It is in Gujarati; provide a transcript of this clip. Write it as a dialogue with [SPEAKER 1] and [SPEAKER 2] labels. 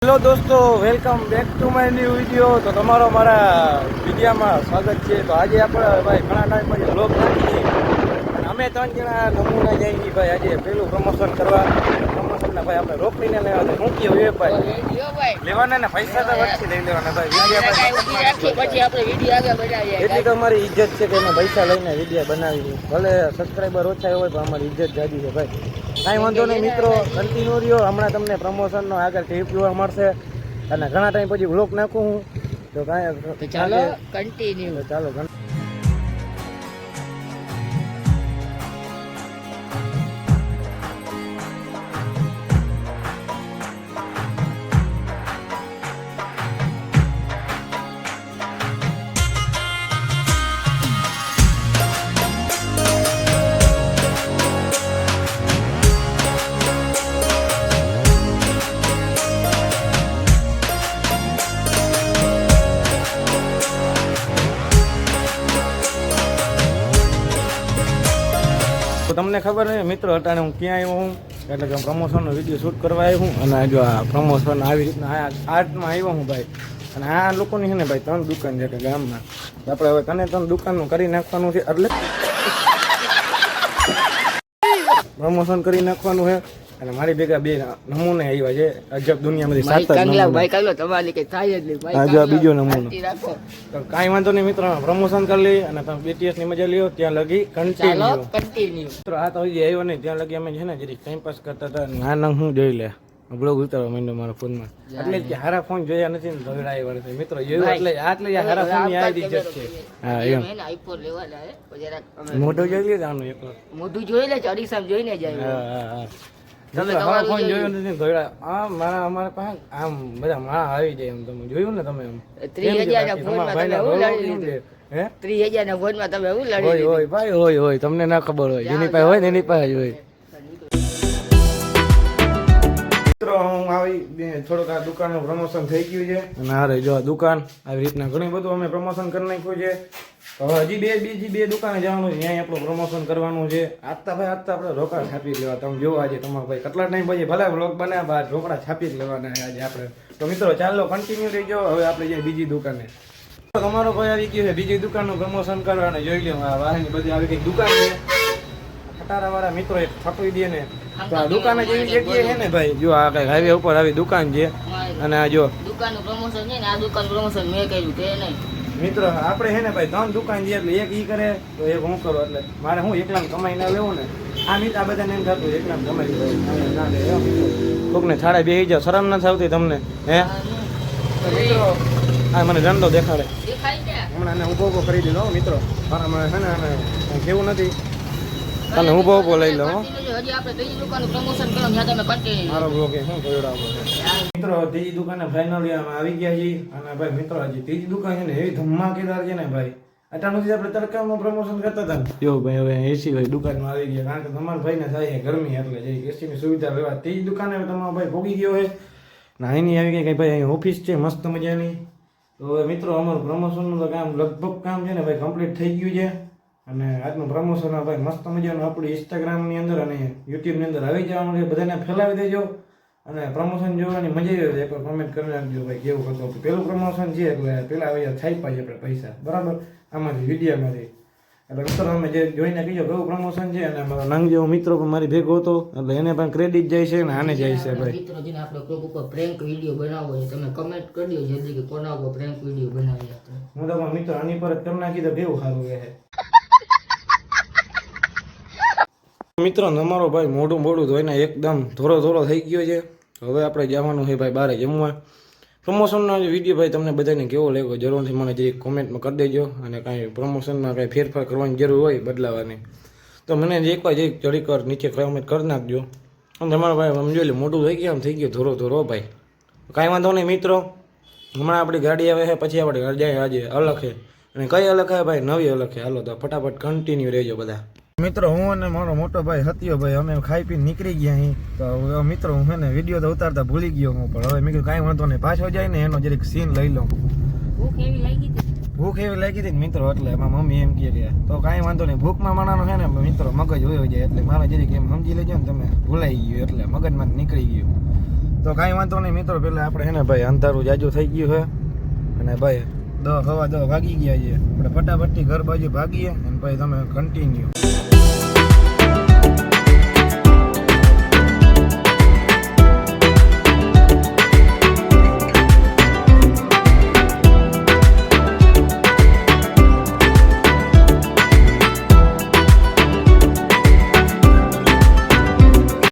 [SPEAKER 1] હેલો દોસ્તો, welcome back to my new video. તો તમારો મારા વિડીયામાં સ્વાગત છે. તો આજે આપણે ભાઈ ઘણા ટાઈમ પછી વ્લોગ નાખીએ અને અમે 3 જણા નમૂના જઈએ ભાઈ આજે પેલું પ્રમોશન કરવા. પ્રમોશનના ભાઈ આપણે રોકડીને લેવા તો મૂકીએ હોય ભાઈ લેવાના ને પૈસા તો વચ્ચે લઈ લેવાના ભાઈ. એટલી તો અમારી ઇજ્જત છે કે અમે પૈસા લઈને વિડીયો બનાવી. ભલે સબસ્ક્રાઈબર ઓછા હોય પણ અમારી ઇજ્જત જાજી છે ભાઈ. કાંઈ વાંધો નહીં મિત્રો, કન્ટિન્યુ રહ્યો. હમણાં તમને પ્રમોશનનો આગળ ટીપ જોવા મળશે અને ઘણા ટાઈમ પછી વ્લોગ નાખું હું તો કાંઈ
[SPEAKER 2] ચાલો કન્ટિન્યુ.
[SPEAKER 1] ચાલો તો તમને ખબર નહીં મિત્રો, અટાણે હું ક્યાં આવ્યો હું એટલે કે પ્રમોશનનો વિડીયો શૂટ કરવા આવ્યો હું. અને જો આ પ્રમોશન આવી રીતના આર્ટમાં આવ્યો હું ભાઈ. અને આ લોકોની છે ને ભાઈ 3 દુકાન છે કે ગામમાં. આપણે હવે 3 દુકાનનું કરી નાખવાનું છે એટલે પ્રમોશન કરી નાખવાનું છે. અને મારી ભેગા 2 નમૂને આવ્યા છે અજબ દુનિયામાંથી 7
[SPEAKER 2] તમારી કઈ થાય જ નહીં.
[SPEAKER 1] આ બીજો નમૂનો. તો કાંઈ વાંધો નહીં મિત્રો, પ્રમોશન કરી લઈ અને તમે BTS ની મજા લ્યો. ત્યાં લગી કન્ટિન્યુ મિત્રો. આ તો હજી આવ્યો નહીં, ત્યાં લગી અમે છે ને જરી ટાઈમ પાસ કરતા હતા. ના ના હું જોઈ લે બ્લોગ ઉતારવા માંડ્યો મારા ફોનમાં. એટલે કે હારા ફોન જોયા નથી ને ધોળા આવ્યા નથી મિત્રો. જોયું એટલે હારા ફોન ની આ ઇજ્જત છે. હા એમ મોઢું જોઈ લે આનું એક
[SPEAKER 2] મોઢું જોઈ લે, અડીસામ જોઈને જાય.
[SPEAKER 1] હા હા હા ફોન જોયો નથી ધોળા. આ મારા અમારા પાસે આમ બધા માં આવી જાય એમ. તમે જોયું ને તમે એમ
[SPEAKER 2] 30,000 ના ફોનમાં તમે એવું લડી
[SPEAKER 1] હોય ભાઈ હોય તમને ના ખબર હોય. જેની પાસે હોય ને એની પાસે જ હોય. મિત્રો હું આવી થોડુંક આ દુકાનનું પ્રમોશન થઈ ગયું છે અને હારે જો આ દુકાન આવી રીતના ઘણી બધું અમે પ્રમોશન કરી નાખ્યું છે. હવે હજી બીજી 2 દુકાને જવાનું છે, ત્યાં આપણું પ્રમોશન કરવાનું છે. આજતા આપણે રોકડા છાપી લેવા. તમે જોવો આજે તમારો ભાઈ કેટલા ટાઈમ પછી ભલે વ્લોગ બનાવ્યા બાદ રોકડા છાપી જ લેવાના છે આજે આપણે. તો મિત્રો ચાલો કન્ટિન્યુ રહીજો. હવે આપણે જઈએ બીજી દુકાને. તમારો ભાઈ આવી ગયો છે બીજી દુકાનનું પ્રમોશન કરવાને. જોઈ લો આ વાહની બધી આવી કઈ દુકાન છે. ખટારા વાળા મિત્રો એક ફટવી દે ને તો આ દુકાને જેવી જગ્યાએ છે ને ભાઈ. જો આ કઈ હાઈવે ઉપર આવી દુકાન છે અને આ જો
[SPEAKER 2] દુકાનનું પ્રમોશન છે ને, આ દુકાનનું પ્રમોશન મેં કર્યું તે નહીં
[SPEAKER 1] મિત્રો. આપણે છે ને ભાઈ 3 દુકાન છે એટલે એક ઈ કરે તો એક હું કરું. એટલે મારે હું એકલા કમાઈ ના લેવું ને. આ મિત્ર આ બધાને એમ થતું એકલા કમાઈ લેવું ના લે કોકને થાળે બેસી જાવ. શરમ નથી આવતી તમને હે મિત્રો? આ મને ધંધો દેખાડે હમણાં ઊભો કરી દીધો મિત્રો. મારા છે ને કેવું નથી તને ઊભો લઈ લો. મારો બ્લોગ શું જોડાવો મિત્રો. ત્રીજી દુકાને ફાઇનલી આવી ગયા છીએ. અને ભાઈ મિત્રો હજી ત્રીજી દુકાન છે ને એવી ધમાકેદાર છે ને ભાઈ. અટાણું આપણે તડકામાં પ્રમોશન કરતા હતા ને જો ભાઈ હવે એસી ભાઈ દુકાનમાં આવી ગયા. કારણ કે તમારા ભાઈને થાય ગરમી એટલે જે એસીની સુવિધા લેવા ત્રીજી દુકાને તમારો ભાઈ ભોગી ગયો હોય ને. અહીંની આવી ગઈ ભાઈ અહીં ઓફિસ છે મસ્ત મજાની. તો હવે મિત્રો અમારું પ્રમોશનનું તો કામ લગભગ કામ છે ને ભાઈ કમ્પ્લીટ થઈ ગયું છે. અને આજનું પ્રમોશન ભાઈ મસ્ત મજાનું આપણી ઇન્સ્ટાગ્રામની અંદર અને યુટ્યુબની અંદર આવી જવાનું છે. બધાને ફેલાવી દેજો અને પ્રમોશન જોવાની મજા આવી એક કોમેન્ટ કરી નાખજો ભાઈ કેવું હતું. પેલું પ્રમોશન છે એટલે પેલા આવી છાપ્યા છે આપણે પૈસા બરાબર આમાંથી વિડીયોમાંથી. એટલે મિત્રો અમે જે જોઈને કહીજો કેવું પ્રમોશન છે. અને મારો નંગ જેવો મિત્રો પણ મારી ભેગો હતો એટલે એને પણ ક્રેડિટ જાય છે અને આને જાય છે ભાઈ.
[SPEAKER 2] મિત્રો જેને આપણે કોઈ ઉપર પ્રેન્ક વિડીયો બનાવવો છે તમે કમેન્ટ કરી દો જલ્દી કે કોના ઉપર પ્રેન્ક વિડીયો બનાવી હતો.
[SPEAKER 1] હું તો મિત્રો આની પર જ કરી નાખી તો કેવું સારું રહે. મિત્રો અમારો ભાઈ મોઢું ધોઈને એકદમ થોડો થઈ ગયો છે. હવે આપણે જવાનું છે ભાઈ બહાર જમવા. પ્રમોશનનો જે વિડીયો ભાઈ તમને બધાને કેવો લાગ્યો જરૂરથી મને જરીક કોમેન્ટમાં કરી દેજો. અને કાંઈ પ્રમોશનમાં કાંઈ ફેરફાર કરવાની જરૂર હોય બદલાવાની તો મને એકવાર જરીક નીચે કોમેન્ટ કરી નાખજો. અને તમારો ભાઈ સમજો લે મોટું થઈ ગયા થઈ ગયો થોડો ભાઈ. કાંઈ વાંધો નહીં મિત્રો, હમણાં આપણી ગાડી આવે છે પછી આપણે જાય આજે અલખે. અને કઈ અલખે ભાઈ? નવી અલખે. હાલો તો ફટાફટ કન્ટિન્યુ રહેજો બધા. મિત્રો હું અને મારો મોટો ભાઈ હત્યો ભાઈ અમે ખાઈ પીને નીકળી ગયા અહીં. તો મિત્રો હું ને વિડીયો તો ઉતારતા ભૂલી ગયો હું. પણ હવે મેં કીધું કાંઈ વાંધો નહીં, પાછો જાય ને એનો જરીક સીન લઈ લઉં. ભૂખ એવી લાગી હતી મિત્રો. એટલે એમાં મમ્મી એમ કહે તો કાંઈ વાંધો નહીં. ભૂખમાં માણાનો છે ને મિત્રો મગજ હોયો જાય એટલે મારે જરીક એમ સમજી લેજો ને તમે. ભૂલાઈ ગયું એટલે મગજમાં નીકળી ગયું. તો કાંઈ વાંધો નહીં મિત્રો, પેલા આપણે હે ને ભાઈ અંધારું જાજુ થઈ ગયું છે અને ભાઈ 10 સવા 10 વાગી ગયા છે. આપણે ફટાફટથી ઘર બાજુ ભાગીએ અને ભાઈ તમે કન્ટિન્યુ.